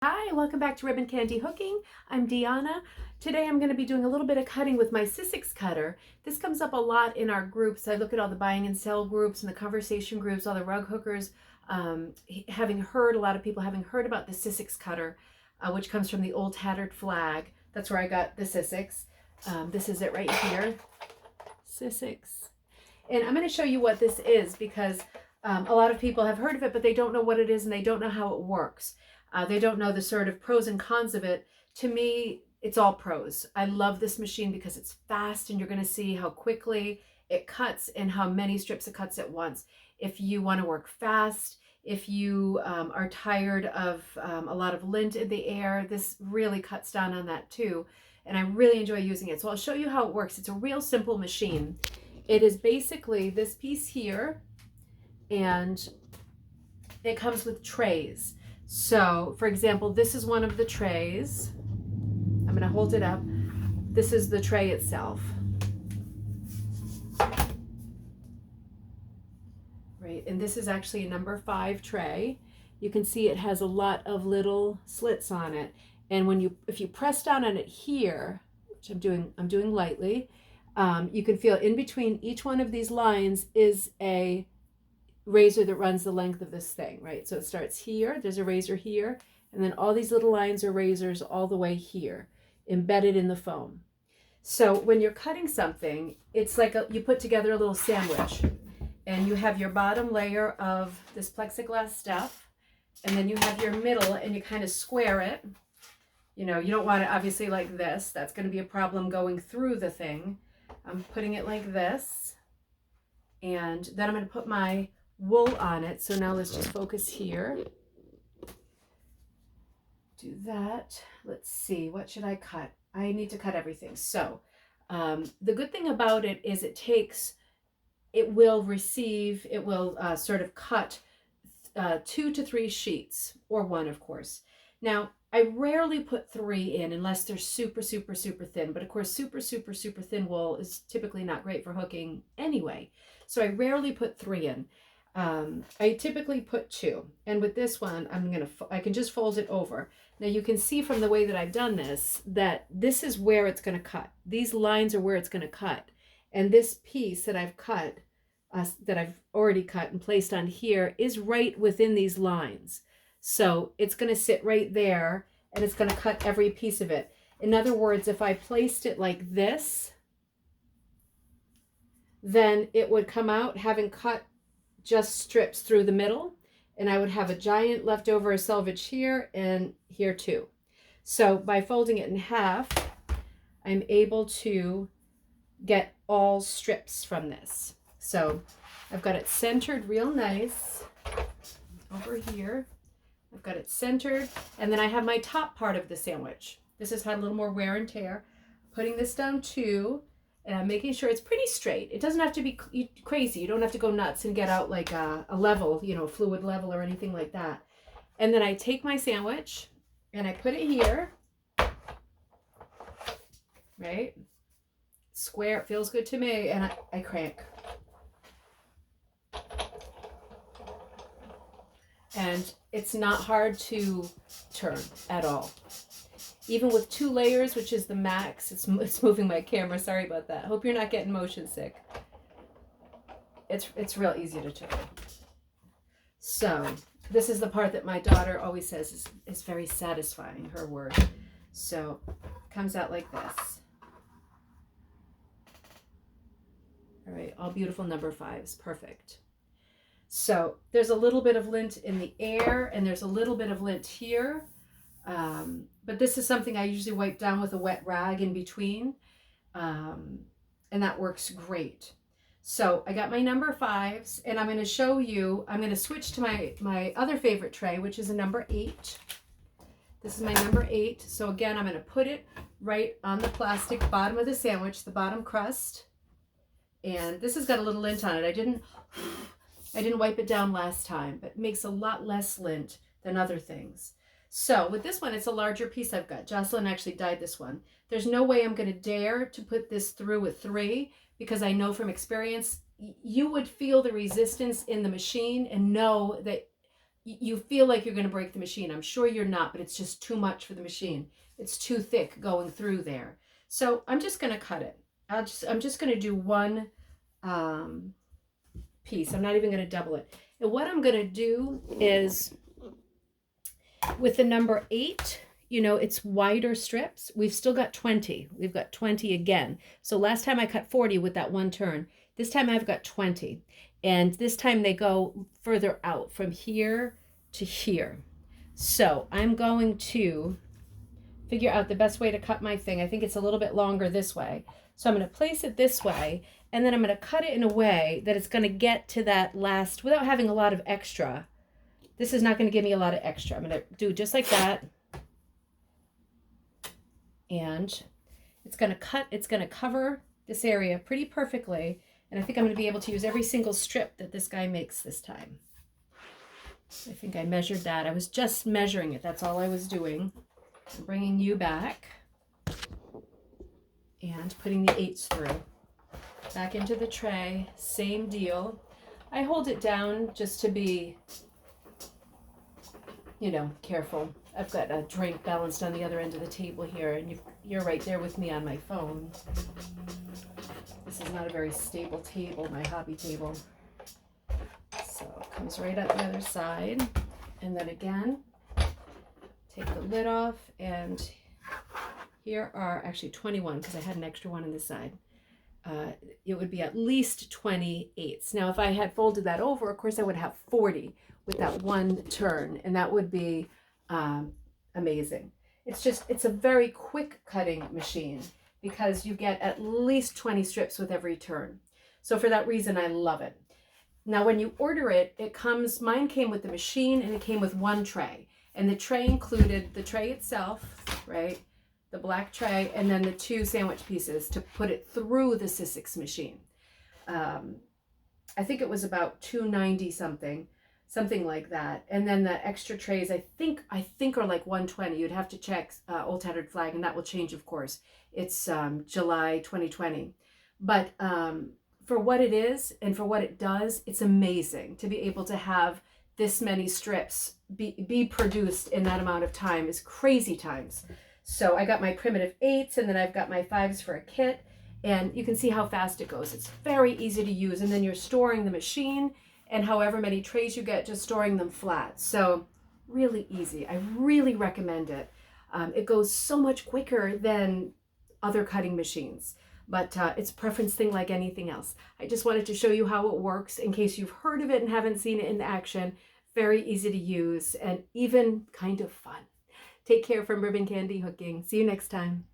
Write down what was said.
Hi, welcome back to Ribbon Candy Hooking. I'm Deanna. Today I'm going to be doing a little bit of cutting with my Sizzix cutter. This comes up a lot in our groups. I look at all the buying and sell groups and the conversation groups, all the rug hookers, a lot of people having heard about the Sizzix cutter, which comes from the old tattered flag. That's where I got the Sizzix. This is it right here, Sizzix. And I'm going to show you what this is because a lot of people have heard of it, but they don't know what it is and they don't know how it works. They don't know the sort of pros and cons of it. To me, it's all pros. I love this machine because it's fast and you're going to see how quickly it cuts and how many strips it cuts at once. If you want to work fast, if you are tired of a lot of lint in the air, this really cuts down on that too. And I really enjoy using it. So I'll show you how it works. It's a real simple machine. It is basically this piece here, and it comes with trays. So, for example, this is one of the trays. I'm going to hold it up. This is the tray itself. Right, and this is actually a number 5 tray. You can see it has a lot of little slits on it. And if you press down on it here, which I'm doing lightly, you can feel in between each one of these lines is a razor that runs the length of this thing, right? So it starts here, there's a razor here, and then all these little lines are razors all the way here, embedded in the foam. So when you're cutting something, it's like you put together a little sandwich, and you have your bottom layer of this plexiglass stuff, and then you have your middle, and you kind of square it. You know, you don't want it obviously like this. That's going to be a problem going through the thing. I'm putting it like this, and then I'm going to put my wool on it. So now let's just focus here. Do that. Let's see, what should I cut? I need to cut everything. So the good thing about it is it will sort of cut 2 to 3 sheets, or 1 of course. Now I rarely put 3 in unless they're super thin, but of course super thin wool is typically not great for hooking anyway, so I rarely put 3 in. I typically put 2, and with this one I can just fold it over. Now you can see from the way that I've done this that this is where it's going to cut. These lines are where it's going to cut, and this piece that I've cut, that I've already cut and placed on here, is right within these lines. So it's going to sit right there, and it's going to cut every piece of it. In other words, if I placed it like this, then it would come out having cut just strips through the middle, and I would have a giant leftover selvage here and here too. So by folding it in half, I'm able to get all strips from this. So I've got it centered real nice over here. I've got it centered, and then I have my top part of the sandwich. This has had a little more wear and tear. Putting this down too, and I'm making sure it's pretty straight. It doesn't have to be crazy. You don't have to go nuts and get out like a level, you know, fluid level or anything like that. And then I take my sandwich and I put it here, right? Square, it feels good to me, and I crank. And it's not hard to turn at all. Even with 2 layers, which is the max, it's moving my camera, sorry about that. Hope you're not getting motion sick. It's real easy to turn. So this is the part that my daughter always says is very satisfying, her word. So it comes out like this. All right, all beautiful number 5s, perfect. So there's a little bit of lint in the air, and there's a little bit of lint here. But this is something I usually wipe down with a wet rag in between, and that works great. So I got my number 5s, and I'm going to show you, I'm going to switch to my other favorite tray, which is a number 8. This is my number 8. So again, I'm going to put it right on the plastic bottom of the sandwich, the bottom crust. And this has got a little lint on it. I didn't wipe it down last time, but it makes a lot less lint than other things. So with this one, it's a larger piece I've got. Jocelyn actually dyed this one. There's no way I'm going to dare to put this through with 3, because I know from experience, you would feel the resistance in the machine and know that you feel like you're going to break the machine. I'm sure you're not, but it's just too much for the machine. It's too thick going through there. So I'm just going to cut it. I'm just going to do one piece. I'm not even going to double it. And what I'm going to do is with the number 8, you know, it's wider strips. We've still got 20. We've got 20 again. So last time I cut 40 with that one turn. This time I've got 20. And this time they go further out from here to here. So I'm going to figure out the best way to cut my thing. I think it's a little bit longer this way. So I'm going to place it this way, and then I'm going to cut it in a way that it's going to get to that last without having a lot of extra. This is not going to give me a lot of extra. I'm going to do just like that. And it's going to cut, it's going to cover this area pretty perfectly. And I think I'm going to be able to use every single strip that this guy makes this time. I think I measured that. I was just measuring it. That's all I was doing. I'm bringing you back and putting the 8s through. Back into the tray. Same deal. I hold it down just to be, you know, careful. I've got a drink balanced on the other end of the table here, and you're right there with me on my phone. This is not a very stable table, my hobby table. So it comes right up the other side. And then again, take the lid off, and here are actually 21 because I had an extra one on this side. It would be at least 28s. Now, if I had folded that over, of course, I would have 40 with that one turn, and that would be amazing. It's a very quick cutting machine because you get at least 20 strips with every turn. So for that reason, I love it. Now, when you order it, mine came with the machine, and it came with one tray. And the tray included the tray itself, right? The black tray, and then the 2 sandwich pieces to put it through the Sizzix machine. I think it was about $2.90 something like that. And then the extra trays, I think are like $120. You'd have to check Old Tattered Flag, and that will change, of course. It's July 2020. But for what it is and for what it does, it's amazing to be able to have this many strips be produced in that amount of time. Is crazy times. So I got my primitive 8s, and then I've got my 5s for a kit, and you can see how fast it goes. It's very easy to use, and then you're storing the machine, and however many trays you get, just storing them flat. So really easy. I really recommend it. It goes so much quicker than other cutting machines, but it's a preference thing like anything else. I just wanted to show you how it works in case you've heard of it and haven't seen it in action. Very easy to use and even kind of fun. Take care from Ribbon Candy Hooking. See you next time.